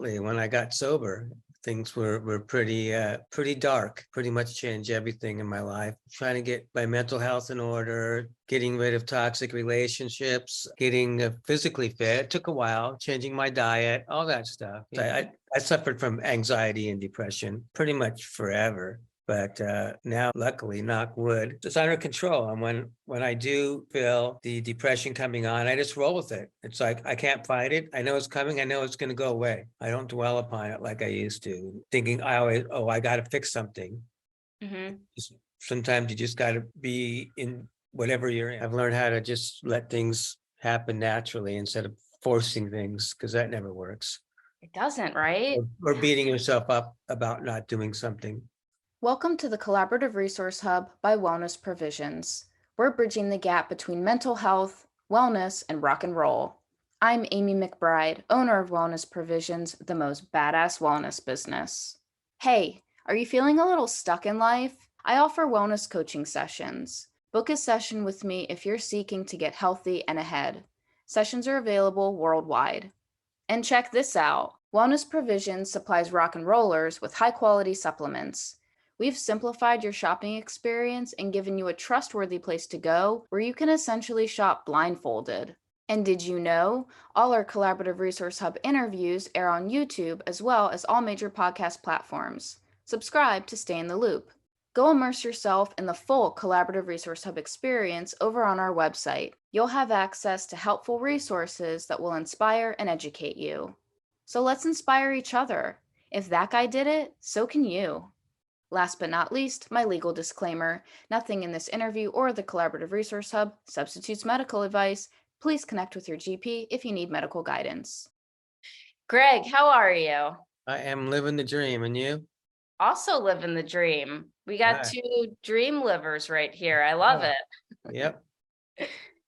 When I got sober, things were pretty dark, pretty much changed everything in my life. Trying to get my mental health in order, getting rid of toxic relationships, getting physically fit. It took a while, changing my diet, all that stuff. I suffered from anxiety and depression pretty much forever. But now, luckily, knock wood, it's under control. And when I do feel the depression coming on, I just roll with it. It's like I can't fight it. I know it's coming. I know it's going to go away. I don't dwell upon it like I used to, thinking I got to fix something. Mm-hmm. Sometimes you just got to be in whatever you're in. I've learned how to just let things happen naturally instead of forcing things, because that never works. It doesn't, right? Or beating yourself up about not doing something. Welcome to the Collaborative Resource Hub by Wellness Provisions. We're bridging the gap between mental health, wellness, and rock and roll. I'm Amy McBride, owner of Wellness Provisions, the most badass wellness business. Hey, are you feeling a little stuck in life? I offer wellness coaching sessions. Book a session with me if you're seeking to get healthy and ahead. Sessions are available worldwide. And check this out. Wellness Provisions supplies rock and rollers with high-quality supplements. We've simplified your shopping experience and given you a trustworthy place to go where you can essentially shop blindfolded. And did you know all our Collaborative Resource Hub interviews air on YouTube as well as all major podcast platforms? Subscribe to stay in the loop. Go immerse yourself in the full Collaborative Resource Hub experience over on our website. You'll have access to helpful resources that will inspire and educate you. So let's inspire each other. If that guy did it, so can you. Last but not least, my legal disclaimer. Nothing in this interview or the Collaborative Resource Hub substitutes medical advice. Please connect with your GP if you need medical guidance. Greg, how are you? I am living the dream, and you? Also living the dream. We got Right. two dream livers right here. I love it. Yep.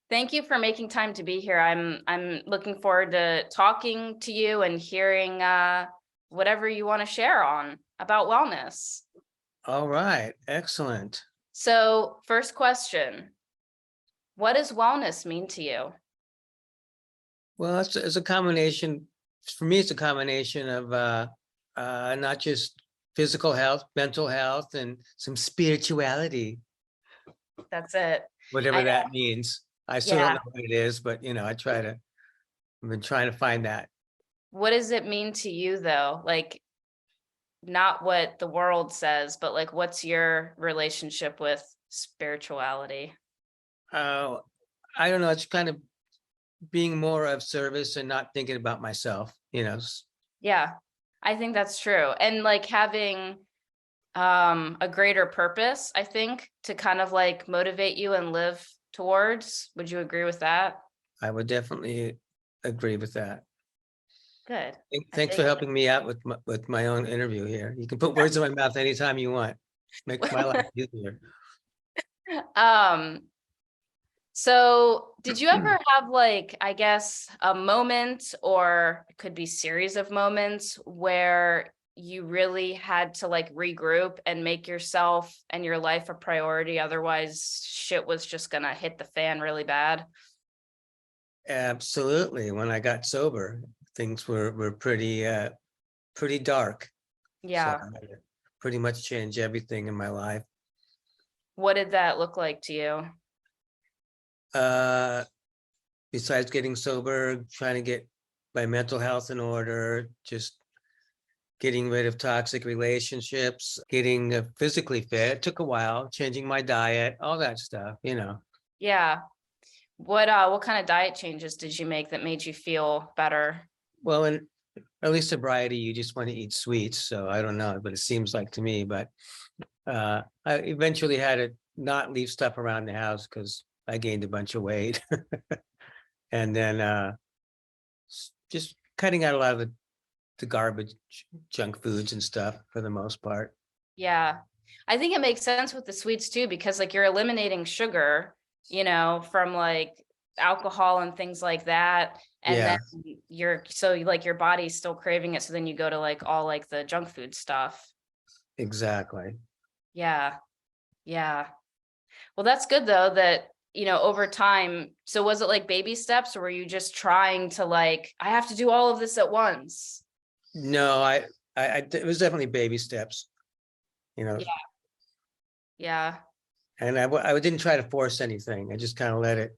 Thank you for making time to be here. I'm looking forward to talking to you and hearing whatever you want to share on about wellness. All right. Excellent. So, first question. What does wellness mean to you? Well, it's a combination. For me, it's a combination of not just physical health, mental health, and some spirituality. That's it. Whatever that means. I still Yeah. don't know what it is, but I've been trying to find that. What does it mean to you though? Like, not what the world says, but like, what's your relationship with spirituality? I don't know. It's kind of being more of service and not thinking about myself, Yeah, I think that's true. And like having a greater purpose, I think, to kind of like motivate you and live towards. Would you agree with that? I would definitely agree with that. Good. Thanks for helping me out with my own interview here. You can put words in my mouth anytime you want. Make my life easier. So did you ever have like, I guess, a moment, or it could be series of moments, where you really had to like regroup and make yourself and your life a priority? Otherwise, shit was just gonna hit the fan really bad. Absolutely. When I got sober, things were pretty dark. Yeah. So I had to pretty much change everything in my life. What did that look like to you? Besides getting sober, trying to get my mental health in order, just getting rid of toxic relationships, getting physically fit. It took a while, changing my diet, all that stuff, Yeah. What kind of diet changes did you make that made you feel better? Well, in early sobriety, you just want to eat sweets. So I don't know, but it seems like to me, but I eventually had to not leave stuff around the house because I gained a bunch of weight. And then just cutting out a lot of the garbage, junk foods and stuff for the most part. Yeah. I think it makes sense with the sweets too, because like you're eliminating sugar, from like alcohol and things like that. And Yeah. then your body's still craving it. So then you go to like all like the junk food stuff. Exactly. Yeah. Yeah. Well, that's good though, that, over time. So was it like baby steps, or were you just trying to like, I have to do all of this at once? No, it was definitely baby steps, you know, Yeah. Yeah. and I didn't try to force anything. I just kind of let it.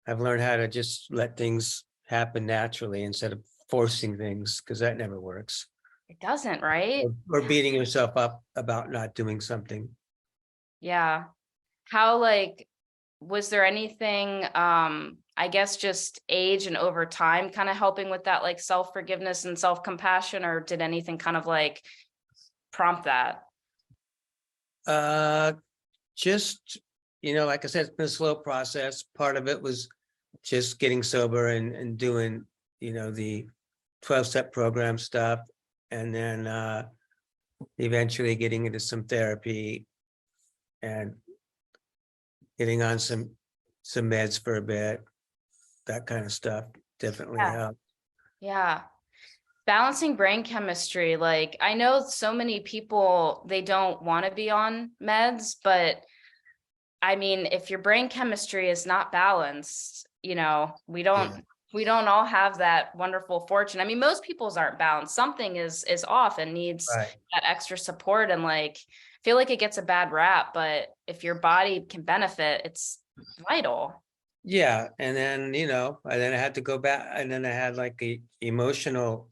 I've learned how to just let things happen naturally instead of forcing things, because that never works. It doesn't, right? Or beating yourself up about not doing something. Yeah. How like was there anything I guess just age and over time kind of helping with that like self-forgiveness and self-compassion, or did anything kind of like prompt that? Uh, just, like I said, it's been a slow process. Part of it was just getting sober and doing, the 12-step program stuff. And then eventually getting into some therapy and getting on some meds for a bit, that kind of stuff definitely Yeah. helped. Yeah. Balancing brain chemistry, like I know so many people they don't want to be on meds, but I mean, if your brain chemistry is not balanced, Yeah. we don't all have that wonderful fortune. I mean, most people's aren't balanced. Something is off and needs Right. that extra support, and like I feel like it gets a bad rap, but if your body can benefit, it's vital. Yeah. And then, and then I had to go back, and then I had like a emotional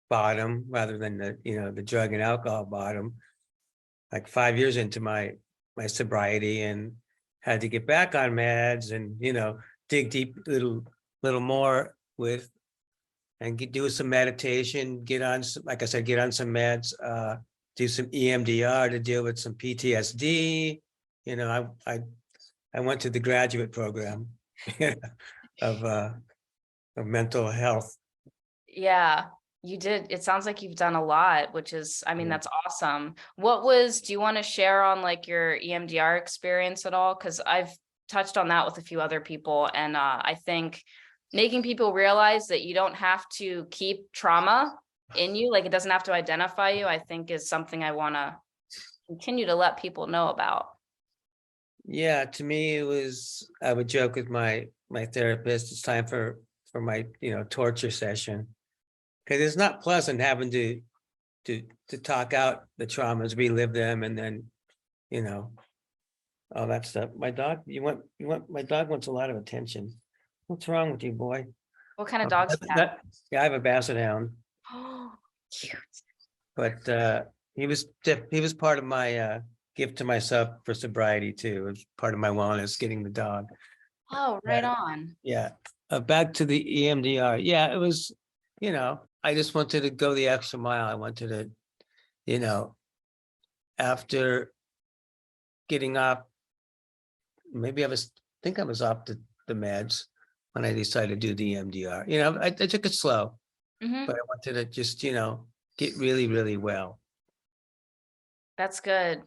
bottom rather than the drug and alcohol bottom, like 5 years into my sobriety, and had to get back on meds and, dig deep little more with, and do some meditation, get on some, like I said, get on some meds, do some EMDR to deal with some PTSD. I went to the graduate program of mental health. Yeah, you did. It sounds like you've done a lot, which is, I mean, Yeah. that's awesome. Do you want to share on like your EMDR experience at all? Because I've touched on that with a few other people. And I think making people realize that you don't have to keep trauma in you, like it doesn't have to identify you, I think is something I want to continue to let people know about. Yeah, to me, I would joke with my therapist, it's time for my, torture session. Because it's not pleasant having to talk out the traumas, relive them, and then, you know, all that stuff. My dog wants a lot of attention. What's wrong with you, boy? What kind of dogs do you have? Yeah, I have a basset hound, Oh, cute. but he was part of my gift to myself for sobriety too. It was part of my wellness, getting the dog. Oh, right on. Yeah. Back to the EMDR. Yeah, it was, I just wanted to go the extra mile. I wanted to, you know, after getting off, maybe think I was off the meds when I decided to do the EMDR. I took it slow, Hmm. but I wanted to just, get really, really well. That's good.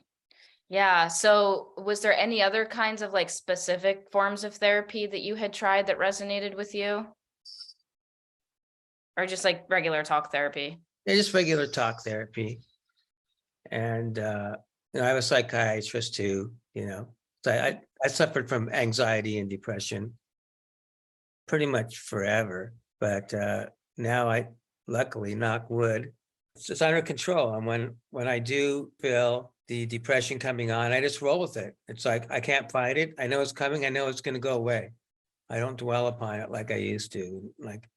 Yeah. So was there any other kinds of like specific forms of therapy that you had tried that resonated with you? Or just like regular talk therapy? Yeah, just regular talk therapy. And I have a psychiatrist too, So I suffered from anxiety and depression pretty much forever. But now luckily, knock wood, it's under control. And when I do feel the depression coming on, I just roll with it. It's like I can't fight it. I know it's coming. I know it's going to go away. I don't dwell upon it like I used to, like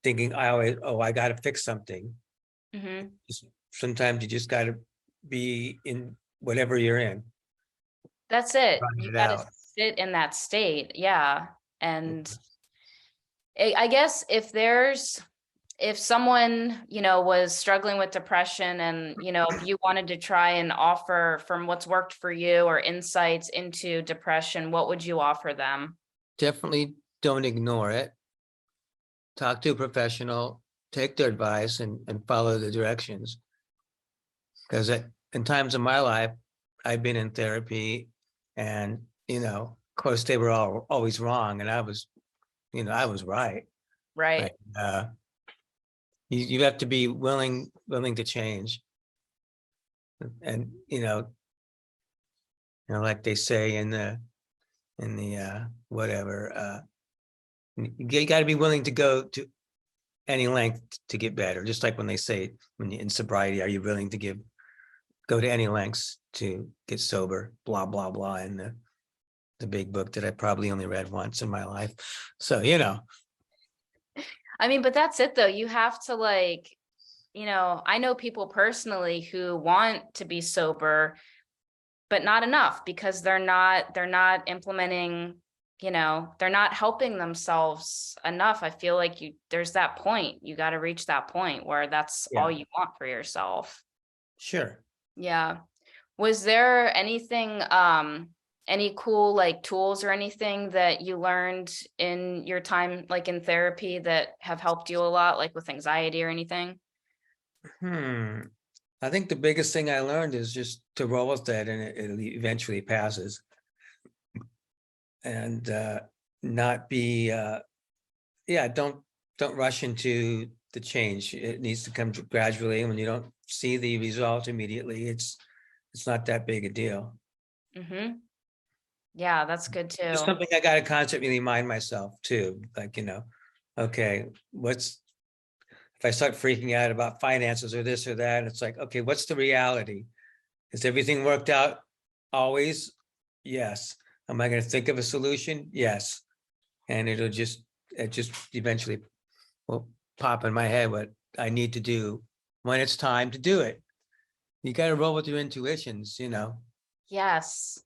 thinking I got to fix something. Hmm. Sometimes you just got to be in whatever you're in, That's it. run You it got to out. sit in that state. Yeah. And I guess if someone, was struggling with depression and, if you wanted to try and offer from what's worked for you or insights into depression, what would you offer them? Definitely don't ignore it. Talk to a professional, take their advice, and follow the directions. Because in times of my life, I've been in therapy, and of course they were always wrong, and I was right. Right. But you have to be willing to change, and like they say in the whatever, you got to be willing to go to any length to get better. Just like when they say, when you're in sobriety, are you willing to go to any lengths to get sober, blah, blah, blah, in the big book that I probably only read once in my life. So, I mean, but that's it though. You have to like, I know people personally who want to be sober, but not enough because they're not implementing, they're not helping themselves enough. I feel like there's that point. You got to reach that point where that's all you want for yourself. sure. Yeah. Was there anything, any cool like tools or anything that you learned in your time, like in therapy that have helped you a lot, like with anxiety or anything? I think the biggest thing I learned is just to roll with that, and it eventually passes. And not be, don't rush into the change. It needs to come gradually, and when you don't see the result immediately, it's not that big a deal. Mm-hmm. Yeah, that's good too. It's something I got to constantly remind myself too. Like, okay, if I start freaking out about finances or this or that, it's like, okay, what's the reality? Is everything worked out always? Yes. Am I going to think of a solution? Yes. And it just eventually will pop in my head what I need to do when it's time to do it. You got to roll with your intuitions, Yes.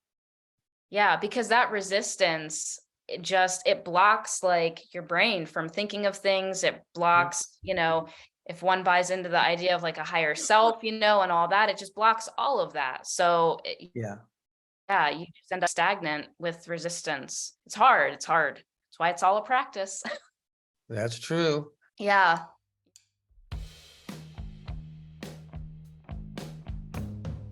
Yeah, because that resistance, it blocks like your brain from thinking of things. It blocks, if one buys into the idea of like a higher self, and all that, it just blocks all of that. So Yeah, you just end up stagnant with resistance. It's hard. It's hard. That's why it's all a practice. that's true. Yeah.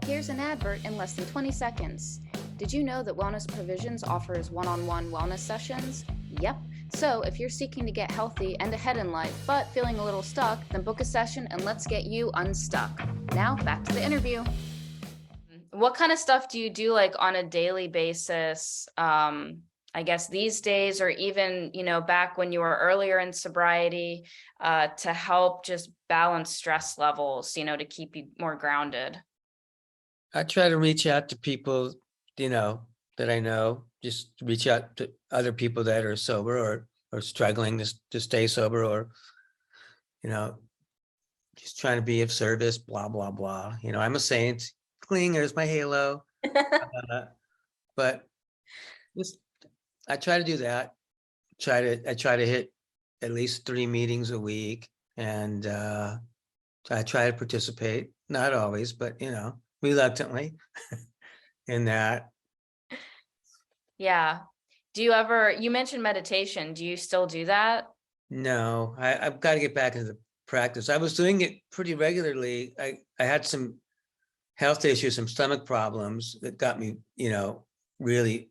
Here's an advert in less than 20 seconds. Did you know that Wellness Provisions offers one-on-one wellness sessions? Yep. So if you're seeking to get healthy and ahead in life, but feeling a little stuck, then book a session and let's get you unstuck. Now back to the interview. What kind of stuff do you do like on a daily basis? I guess these days, or even, back when you were earlier in sobriety, to help just balance stress levels, to keep you more grounded? I try to reach out to people, that I know, just reach out to other people that are sober or struggling to stay sober, or, just trying to be of service, blah, blah, blah. I'm a saint. Cling, there's my halo. But just, I try to do that. I try to hit at least 3 meetings a week, and I try to participate, not always, but reluctantly in that. Yeah. You mentioned meditation. Do you still do that? No, I've got to get back into the practice. I was doing it pretty regularly. I had some health issues, some stomach problems that got me, really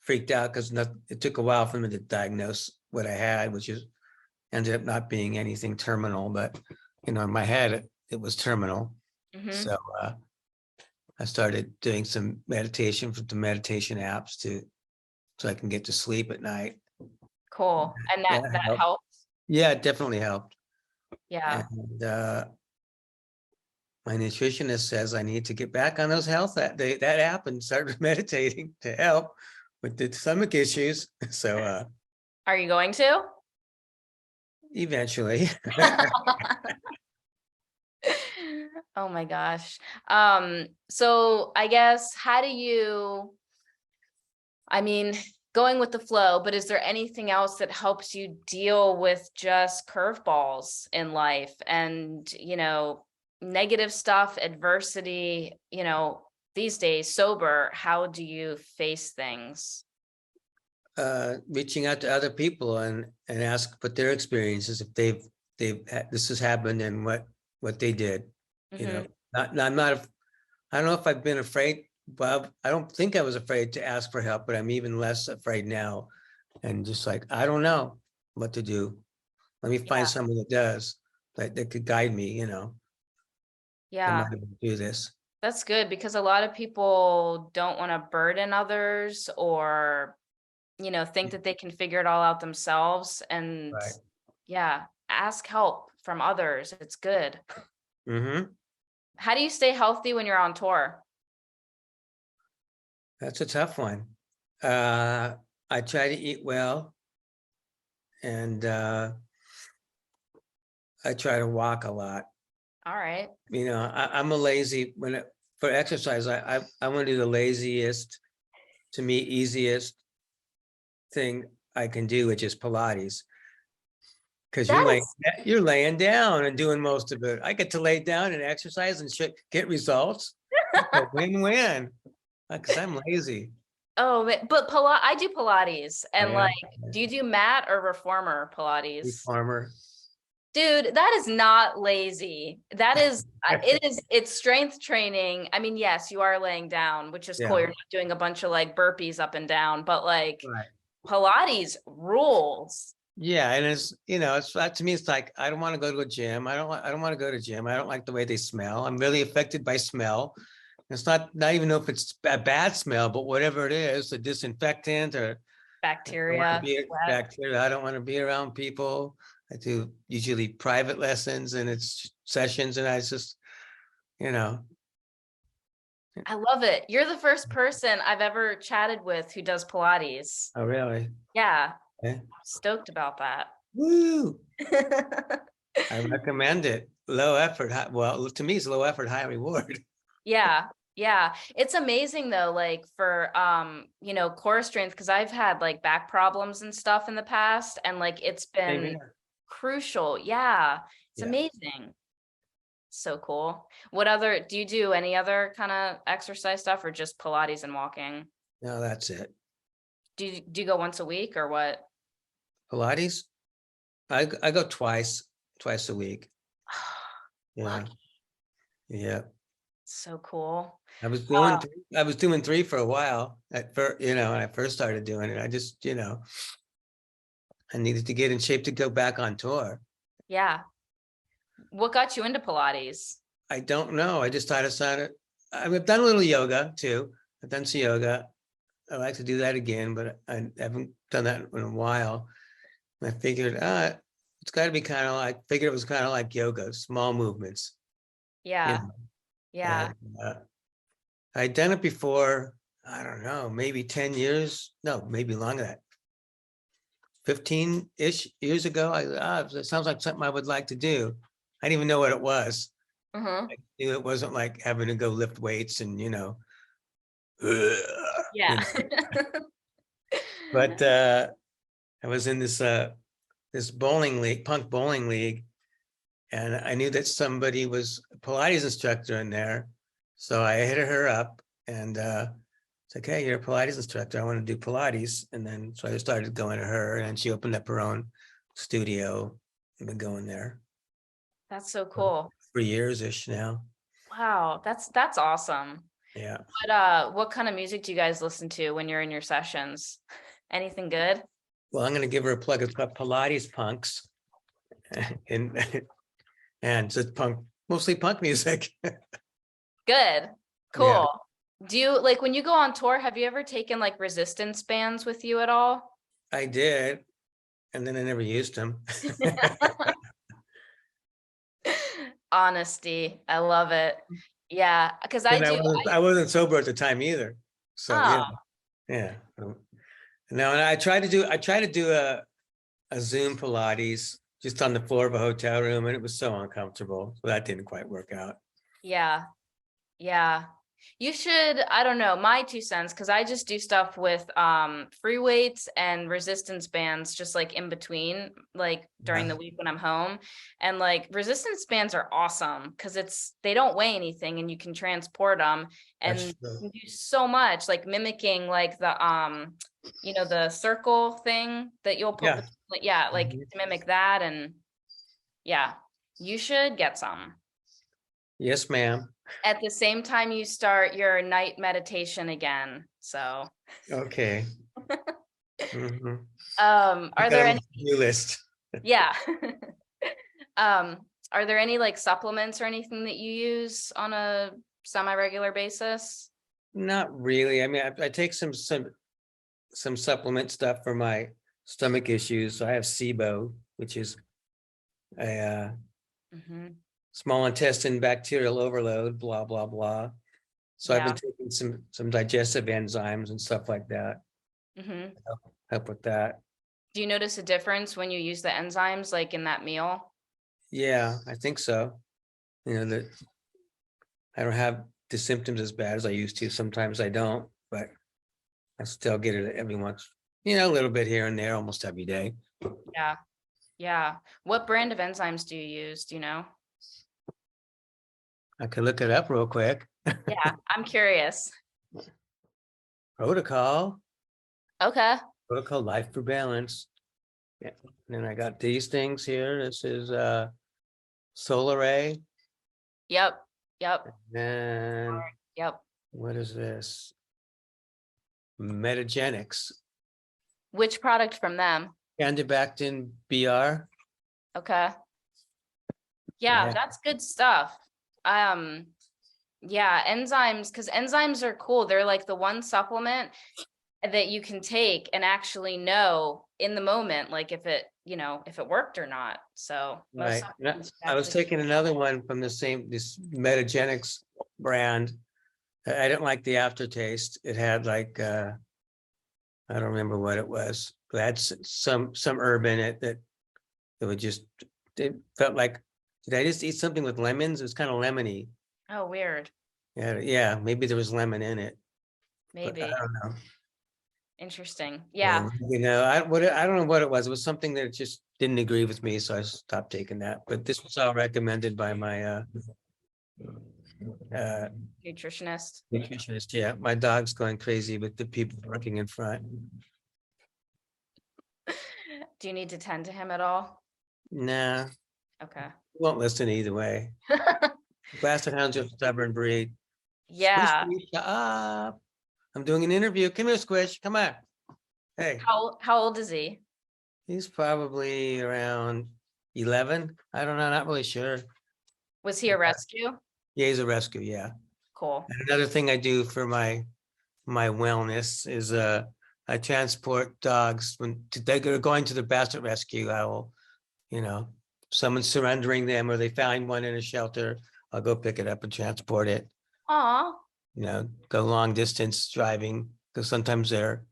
freaked out, because it took a while for me to diagnose what I had, which ended up not being anything terminal, but in my head it was terminal. Mm-hmm. So I started doing some meditation from the meditation apps so I can get to sleep at night. Cool. And that helps. Yeah, it definitely helped. Yeah. And my nutritionist says I need to get back on those that app and start meditating to help with the stomach issues. So are you going to? Eventually. Oh my gosh. So I guess going with the flow, but is there anything else that helps you deal with just curveballs in life and, negative stuff, adversity, these days sober? How do you face things? Reaching out to other people and ask what their experiences, if this has happened, and what they did. Mm-hmm. I don't know if I've been afraid, but I don't think I was afraid to ask for help, but I'm even less afraid now. And just like, I don't know what to do. Let me find someone that does, that could guide me, Yeah. that might do this. That's good, because a lot of people don't want to burden others or, think that they can figure it all out themselves. And Right. yeah, ask help from others. It's good. Mm-hmm. How do you stay healthy when you're on tour? That's a tough one. I try to eat well, and I try to walk a lot. All right. I'm a lazy for exercise. I want to do the laziest, to me, easiest thing I can do, which is Pilates. Because you're laying down and doing most of it. I get to lay down and exercise and get results. A win-win. Because I'm lazy. Oh, but I do Pilates, and Yeah. do you do mat or reformer Pilates? Reformer. Dude, that is not lazy. That is, it's strength training. I mean, yes, you are laying down, which is cool. You're not doing a bunch of burpees up and down, but Right. Pilates rules. Yeah, and it's to me, it's like I don't want to go to a gym. I don't want to go to gym. I don't like the way they smell. I'm really affected by smell. It's not even know if it's a bad smell, but whatever it is, a disinfectant or bacteria. I don't want to be around people. I do usually private lessons and it's sessions, and I just, I love it. You're the first person I've ever chatted with who does Pilates. Oh, really? Yeah. Okay. I'm stoked about that. Woo! I recommend it. Low effort. Well, to me, it's low effort, high reward. Yeah. Yeah. It's amazing though, for, core strength, because I've had back problems and stuff in the past, and it's been crucial. Yeah. It's amazing. So cool. Do you do any other kind of exercise stuff, or just Pilates and walking? No, that's it. Do you go once a week or what? Pilates? I go twice a week. Yeah. Yeah. So cool. I was doing 3 for a while at first, when I first started doing it. I just, I needed to get in shape to go back on tour. Yeah. What got you into Pilates? I don't know. I just decided I've done a little yoga too. I've done some yoga. I like to do that again, but I haven't done that in a while. I figured, it's got to be figured it was kind of like yoga, small movements. Yeah. Yeah. And, I'd done it before, I don't know, maybe 10 years. No, maybe longer than that. 15-ish years ago. It sounds like something I would like to do. I didn't even know what it was. Mm-hmm. I knew it wasn't like having to go lift weights and, Yeah. But I was in this bowling league, punk bowling league, and I knew that somebody was a Pilates instructor in there. So I hit her up and it's like, hey, you're a Pilates instructor. I want to do Pilates. And then so I started going to her, and she opened up her own studio. I've been going there. That's so cool. For years-ish now. Wow, that's awesome. Yeah. But what kind of music do you guys listen to when you're in your sessions? Anything good? Well, I'm going to give her a plug. It's called Pilates Punks. And so it's mostly punk music. Good. Cool. Yeah. Do you when you go on tour, have you ever taken resistance bands with you at all? I did. And then I never used them. Honesty. I love it. Yeah. Because I wasn't sober at the time either. So yeah. Now, and I try to do a Zoom Pilates just on the floor of a hotel room, and it was so uncomfortable. So that didn't quite work out. Yeah. Yeah. You should, I don't know, my 2 cents, because I just do stuff with free weights and resistance bands just in between, during the week when I'm home. And resistance bands are awesome because they don't weigh anything and you can transport them, and you can do so much, mimicking the circle thing that you'll put to mimic that. And yeah, you should get some. Yes, ma'am. At the same time you start your night meditation again. So okay. Mm-hmm. Are there any new list? Yeah. Are there any supplements or anything that you use on a semi-regular basis? Not really. I mean, I take some supplement stuff for my stomach issues. So I have SIBO, which is a Mhm. small intestine bacterial overload, blah, blah, blah. So I've been Yeah. taking some digestive enzymes and stuff like that, Mhm. help with that. Do you notice a difference when you use the enzymes like in that meal? Yeah, I think so. You know, that I don't have the symptoms as bad as I used to. Sometimes I don't, but I still get it every once, a little bit here and there, almost every day. Yeah. Yeah. What brand of enzymes do you use? Do you know? I could look it up real quick. Yeah, I'm curious. Protocol, Okay. Protocol Life for Balance. Yeah. And then I got these things here. This is Solar Ray. Yep. Yep. And Yep. what is this? Metagenics. Which product from them? Candibactin BR. Okay. Yeah, Yeah. that's good stuff. Yeah, enzymes, because enzymes are cool. They're like the one supplement that you can take and actually know in the moment, like if it, if it worked or not. So most Right. Yeah, supplements I was actually. taking another one from this Metagenics brand. I didn't like the aftertaste. It had like I don't remember what it was. It had some herb in it that it would just, it felt like, did I just eat something with lemons? It was kind of lemony. Oh, weird. Yeah, maybe there was lemon in it, but I Maybe. don't know. Interesting. Yeah. I don't know what it was. It was something that just didn't agree with me, so I stopped taking that. But this was all recommended by my Nutritionist. nutritionist. Yeah, my dog's going crazy with the people working in front. Do you need to tend to him at all? Nah, Okay. won't listen either way. Basset hounds are a stubborn breed. Squish, Yeah. shut up. I'm doing an interview. Come here, Squish. Come on. Hey, How old is he? he's probably around 11. I don't know, not really sure. Was he a rescue? Yeah, he's a rescue, yeah. Cool. And another thing I do for my wellness is I transport dogs when they're going to the basset rescue. I will, you know, someone's surrendering them or they find one in a shelter, I'll go pick it up and transport it. Aw. Go long distance driving because sometimes they're,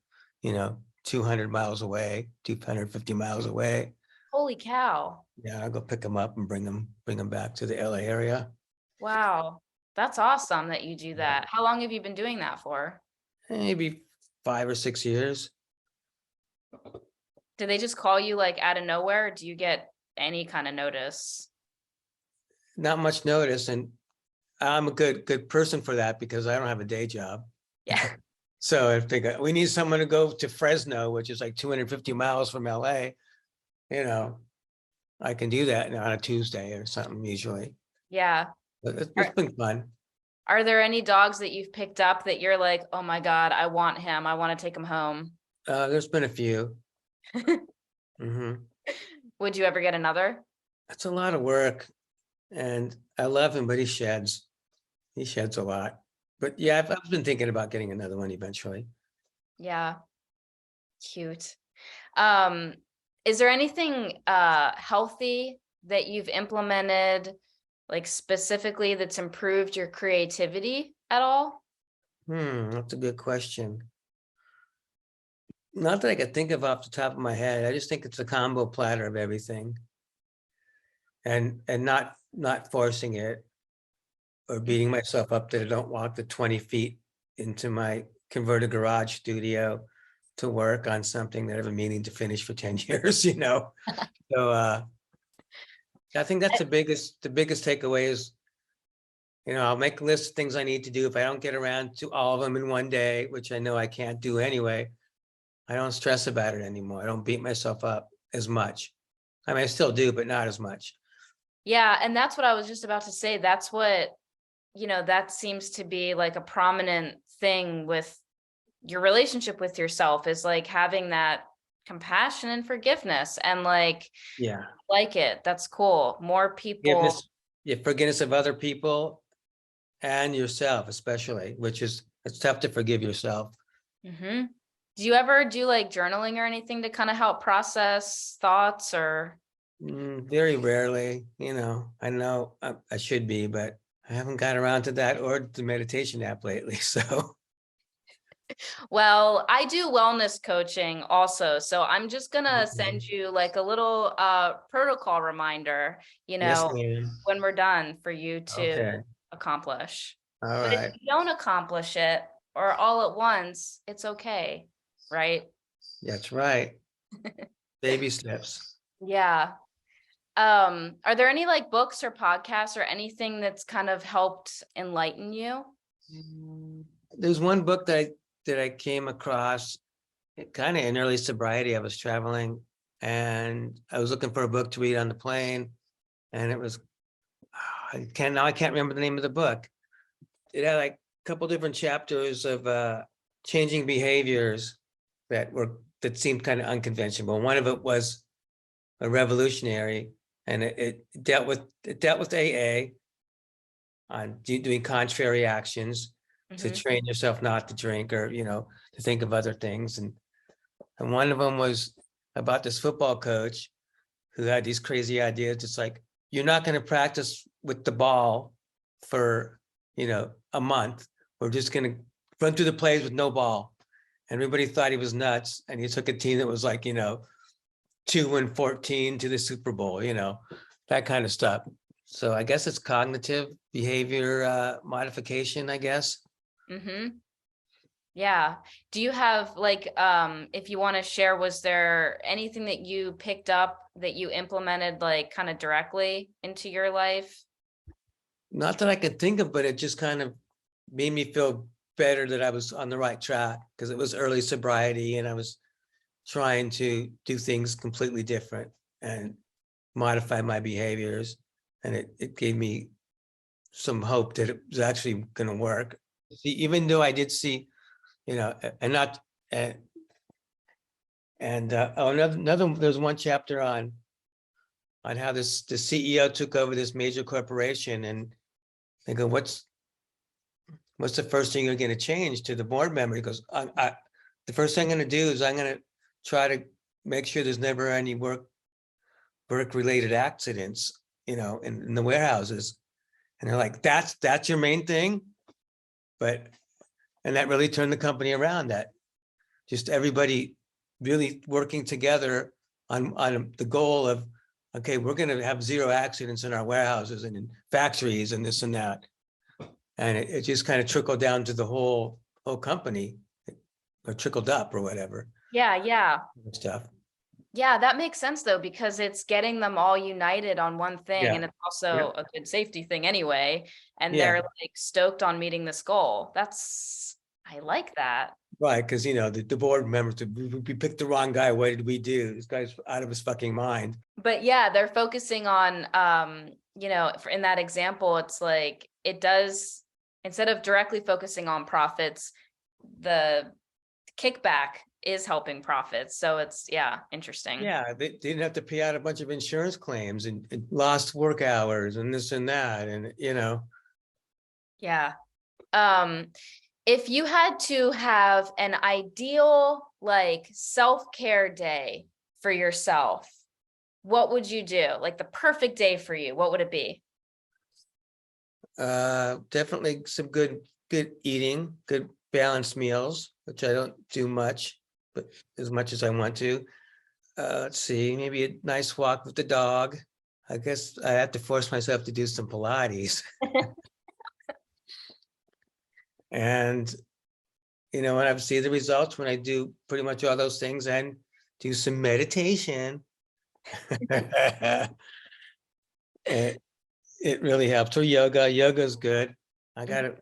200 miles away, 250 miles away. Holy cow. Yeah, I'll go pick them up and bring them back to the LA area. Wow. That's awesome that you do that. How long have you been doing that for? Maybe 5 or 6 years. Do they just call you like out of nowhere? Or do you get any kind of notice? Not much notice, and I'm a good person for that because I don't have a day job. Yeah. So if they go, we need someone to go to Fresno, which is like 250 miles from LA, I can do that on a Tuesday or something usually. Yeah. But it's been fun. Are there any dogs that you've picked up that you're like, oh my God, I want him. I want to take him home? There's been a few. hmm Would you ever get another? That's a lot of work, and I love him, but he sheds. He sheds a lot. But yeah, I've been thinking about getting another one eventually. Yeah. Cute. Is there anything healthy that you've implemented, like specifically that's improved your creativity at all? That's a good question. Not that I could think of off the top of my head. I just think it's a combo platter of everything. And not forcing it or beating myself up that I don't walk the 20 feet into my converted garage studio to work on something that I have a meaning to finish for 10 years, So I think that's the biggest takeaway is, I'll make a list of things I need to do. If I don't get around to all of them in one day, which I know I can't do anyway, I don't stress about it anymore. I don't beat myself up as much. I mean, I still do, but not as much. Yeah, and that's what I was just about to say. That's what, that seems to be like a prominent thing with your relationship with yourself is like having that compassion and forgiveness and like it. That's cool. More people. Forgiveness of other people and yourself, especially, which is, it's tough to forgive yourself. Mm-hmm. Do you ever do like journaling or anything to kind of help process thoughts or? Very rarely, I know I should be, but I haven't got around to that or the meditation app lately. So Well, I do wellness coaching also. So I'm just gonna okay. send you like a little protocol reminder, Yes, ma'am. when we're done for you to Okay. accomplish. All But if right. you don't accomplish it or all at once, it's okay, right? That's right. Baby steps. Yeah. Are there any like books or podcasts or anything that's kind of helped enlighten you? There's one book that I came across kind of in early sobriety. I was traveling and I was looking for a book to read on the plane, and it was I can't remember the name of the book. It had like a couple different chapters of changing behaviors that seemed kind of unconventional. One of it was a revolutionary, and it dealt with AA on doing contrary actions to Mhm. train yourself not to drink, or to think of other things. And one of them was about this football coach who had these crazy ideas. It's like, you're not going to practice with the ball for a month. We're just going to run through the plays with no ball. And everybody thought he was nuts, and he took a team that was like 2-14 to the Super Bowl, that kind of stuff. So I guess it's cognitive behavior modification, I guess. Mm-hmm. Yeah. Do you have like, if you want to share, was there anything that you picked up that you implemented like kind of directly into your life? Not that I could think of, but it just kind of made me feel better that I was on the right track, because it was early sobriety and I was trying to do things completely different and modify my behaviors. And it gave me some hope that it was actually going to work. See, even though I did see, and not, and there's one chapter on how the CEO took over this major corporation, and they go, what's the first thing you're going to change to the board member? He goes, the first thing I'm going to do is I'm going to try to make sure there's never any work related accidents, in the warehouses. And they're like, that's your main thing. And that really turned the company around, that just everybody really working together on the goal of, okay, we're going to have zero accidents in our warehouses and in factories and this and that. And it just kind of trickled down to the whole company, or trickled up or whatever Yeah. stuff. Yeah, that makes sense though, because it's getting them all united on one thing. Yeah. And it's also a good safety thing anyway. And Yeah. they're like stoked on meeting this goal. I like that. Right, because the board members, we picked the wrong guy. What did we do? This guy's out of his fucking mind. But yeah, they're focusing on, in that example, it's like it does, instead of directly focusing on profits, the kickback is helping profits. So it's, interesting. Yeah, they didn't have to pay out a bunch of insurance claims and lost work hours and this and that, and Yeah. If you had to have an ideal like self-care day for yourself, what would you do? Like the perfect day for you, what would it be? definitely some good eating, good balanced meals, which I don't do much, but as much as I want to. Let's see, maybe a nice walk with the dog. I guess I have to force myself to do some Pilates. And when I see the results, when I do pretty much all those things, and do some meditation. It really helps. Or yoga. Yoga is good. I got to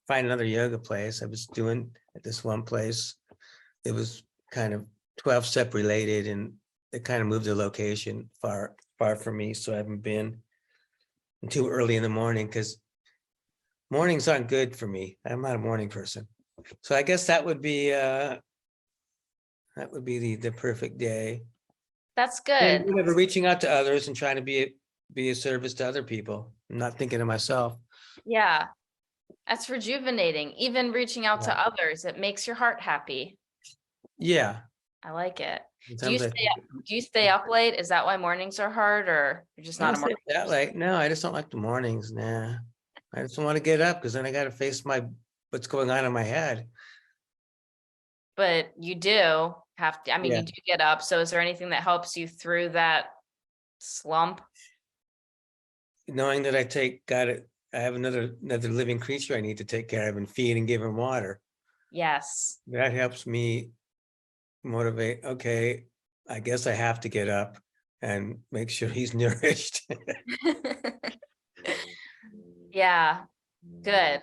find another yoga place. I was doing at this one place. It was kind of 12-step related, and they kind of moved the location far from me. So I haven't been too early in the morning, because mornings aren't good for me. I'm not a morning person. So I guess that would be the perfect day. That's And good. reaching out to others and trying to be a service to other people. I'm not thinking of myself. Yeah. That's rejuvenating. Even reaching out Yeah. to others, it makes your heart happy. Yeah. I like it. Sometimes Do you stay up late? Is that why mornings are hard, or you're just I not a don't morning sleep that person? late. No, I just don't like the mornings. Nah, I just want to get up because then I got to face what's going on in my head. But you do have to, I mean, Yeah. you do get up. So is there anything that helps you through that slump? Knowing that I have another living creature I need to take care of and feed and give him water. Yes. That helps me motivate. Okay, I guess I have to get up and make sure he's nourished. Yeah, good.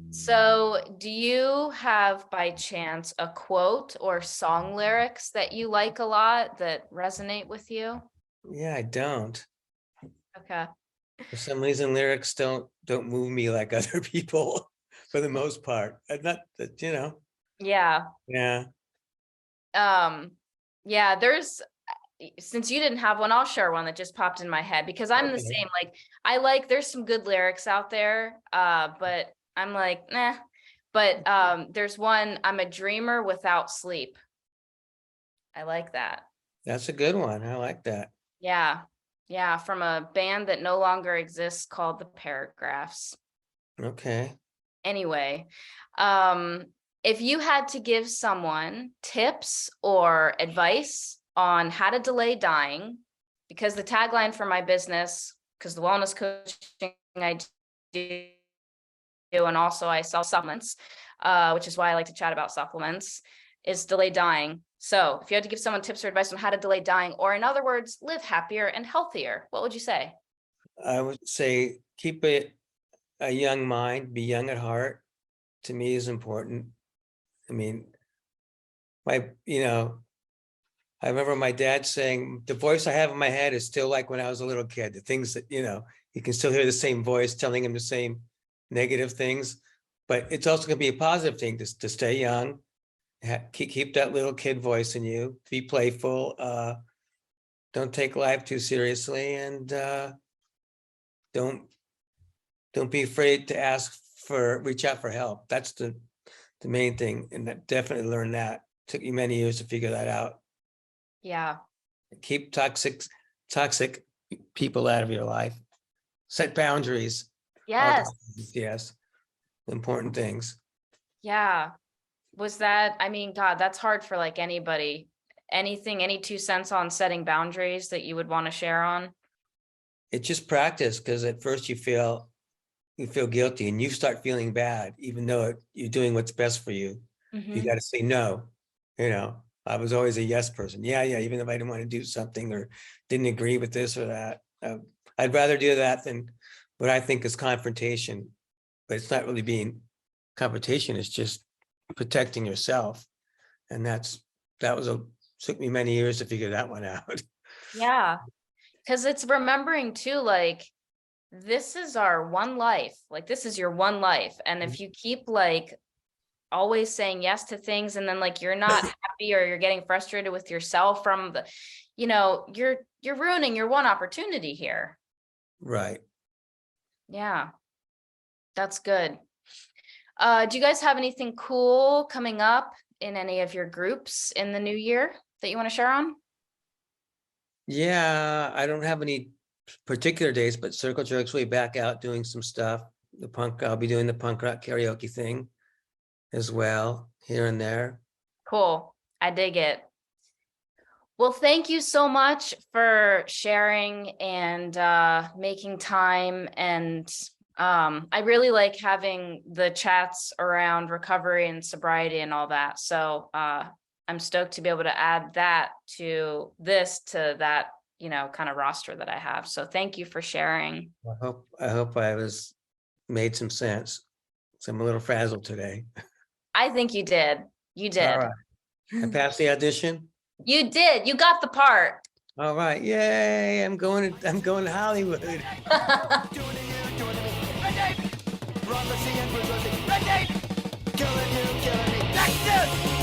So do you have by chance a quote or song lyrics that you like a lot that resonate with you? Yeah, I don't. Okay. For some reason, lyrics don't move me like other people for the most part. Not that, Yeah. yeah. Yeah, since you didn't have one, I'll share one that just popped in my head because I'm the Okay. same. Like, there's some good lyrics out there, but I'm like, nah. But there's one, I'm a dreamer without sleep. I like that. That's a good one. I like that. Yeah. Yeah, from a band that no longer exists called The Paragraphs. Okay. Anyway, if you had to give someone tips or advice on how to delay dying, because the tagline for my business, because the wellness coaching I do, and also I sell supplements, which is why I like to chat about supplements, is delay dying. So if you had to give someone tips or advice on how to delay dying, or in other words, live happier and healthier, what would you say? I would say keep it a young mind, be young at heart, to me is important. I mean, I remember my dad saying, the voice I have in my head is still like when I was a little kid, the things that, you can still hear the same voice telling him the same negative things, but it's also going to be a positive thing to stay young, keep that little kid voice in you, be playful, don't take life too seriously, and don't be afraid to reach out for help. That's the main thing, and that definitely learned that. Took me many years to figure that out. Yeah. Keep toxic people out of your life. Set boundaries. Yes. Yes, important things. Yeah. I mean, God, that's hard for like anybody. Any 2 cents on setting boundaries that you would want to share on? It's just practice, because at first you feel guilty and you start feeling bad, even though you're doing what's best for you. You got to say no. I was always a yes person. Yeah, even if I didn't want to do something or didn't agree with this or that. I'd rather do that than what I think is confrontation. But it's not really being confrontation, it's just protecting yourself. And took me many years to figure that one out. Yeah. Because it's remembering too, like, this is our one life. Like, this is your one life. And if you keep like always saying yes to things, and then like you're not happy or you're getting frustrated with yourself from you're ruining your one opportunity here. Right. Yeah. That's good. Do you guys have anything cool coming up in any of your groups in the new year that you want to share on? Yeah, I don't have any particular days, but Circle Jerks will be back out doing some stuff. I'll be doing the Punk Rock Karaoke thing as well, here and there. Cool. I dig it. Well, thank you so much for sharing and making time. And I really like having the chats around recovery and sobriety and all that. So I'm stoked to be able to add that to that, kind of roster that I have. So thank you for sharing. I hope I made some sense. So I'm a little frazzled today. I think you did. You did. All right. I passed the audition. You did. You got the part. All right. Yay. I'm going to Hollywood. Doing it, doing me. Ready? Run the scene, Killing you, killing me. That's it.